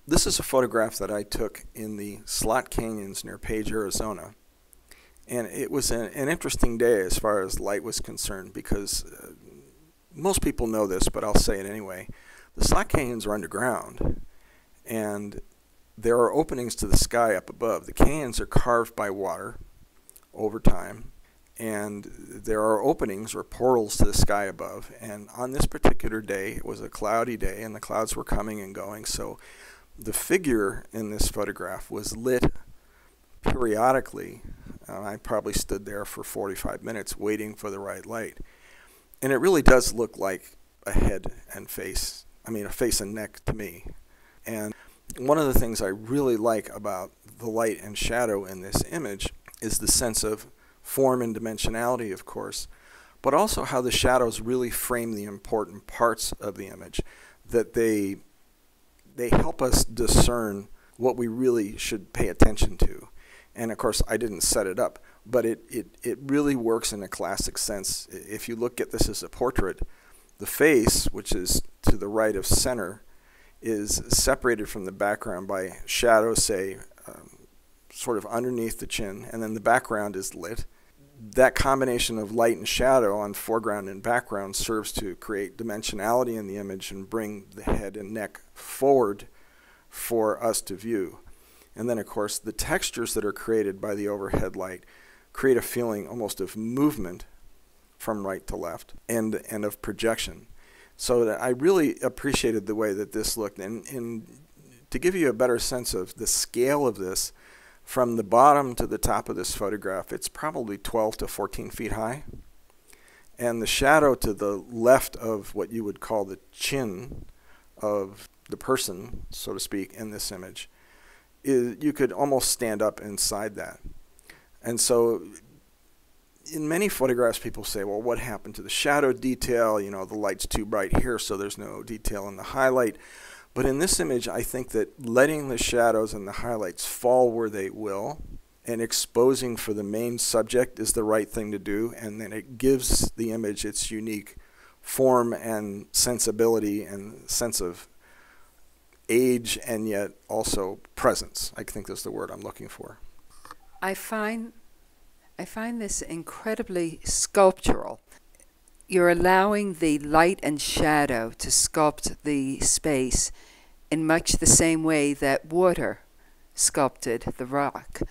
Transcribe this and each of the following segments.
This is a photograph that I took in the Slot Canyons near Page, Arizona. And it was an interesting day as far as light was concerned because most people know this, but I'll say it anyway. The Slot Canyons are underground, and there are openings to the sky up above. The canyons are carved by water over time, and there are openings or portals to the sky above. And on this particular day, it was a cloudy day, and the clouds were coming and going, so the figure in this photograph was lit periodically. I probably stood there for 45 minutes waiting for the right light. And it really does look like a head and face, a face and neck to me. And one of the things I really like about the light and shadow in this image is the sense of form and dimensionality, of course, but also how the shadows really frame the important parts of the image, that they help us discern what we really should pay attention to. And of course, I didn't set it up, but it really works in a classic sense. If you look at this as a portrait, the face, which is to the right of center, is separated from the background by shadows, say, sort of underneath the chin, and then the background is lit. That combination of light and shadow on foreground and background serves to create dimensionality in the image and bring the head and neck forward for us to view. And then, of course, the textures that are created by the overhead light create a feeling almost of movement from right to left and of projection. So that I really appreciated the way that this looked. And to give you a better sense of the scale of this, from the bottom to the top of this photograph, it's probably 12 to 14 feet high. And the shadow to the left of what you would call the chin of the person, so to speak, in this image, you could almost stand up inside that. And so in many photographs, people say, well, what happened to the shadow detail? You know, the light's too bright here, so there's no detail in the highlight. But in this image, I think that letting the shadows and the highlights fall where they will and exposing for the main subject is the right thing to do, and then it gives the image its unique form and sensibility and sense of age and yet also presence. I think that's the word I'm looking for. I find this incredibly sculptural. You're allowing the light and shadow to sculpt the space in much the same way that water sculpted the rock.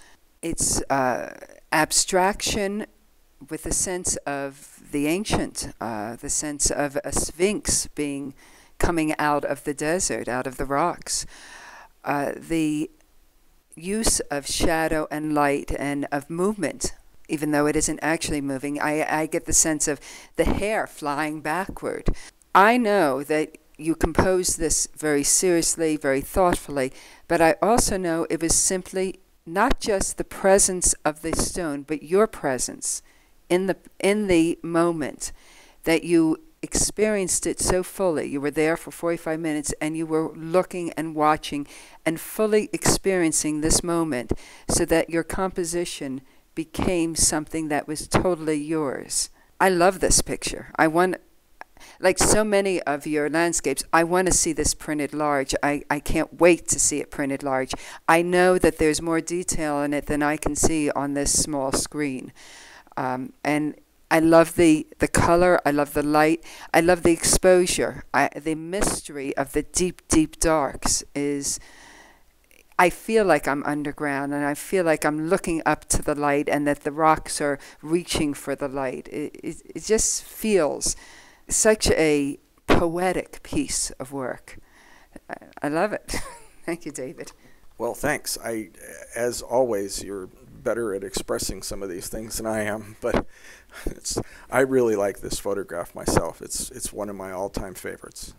It's abstraction with a sense of the ancient, the sense of a sphinx coming out of the desert, out of the rocks. The use of shadow and light and of movement, even though it isn't actually moving, I get the sense of the hair flying backward. I know that you composed this very seriously, very thoughtfully, but I also know it was simply not just the presence of the stone, but your presence in the moment, that you experienced it so fully. You were there for 45 minutes and you were looking and watching and fully experiencing this moment, so that your composition became something that was totally yours. I love this picture. Like so many of your landscapes, I want to see this printed large. I can't wait to see it printed large. I know that there's more detail in it than I can see on this small screen. And I love the color, I love the light, I love the exposure. The mystery of the deep, deep darks is, I feel like I'm underground, and I feel like I'm looking up to the light and that the rocks are reaching for the light. It just feels such a poetic piece of work. I love it. Thank you, David. Well, thanks. As always, you're better at expressing some of these things than I am, but I really like this photograph myself. It's one of my all-time favorites.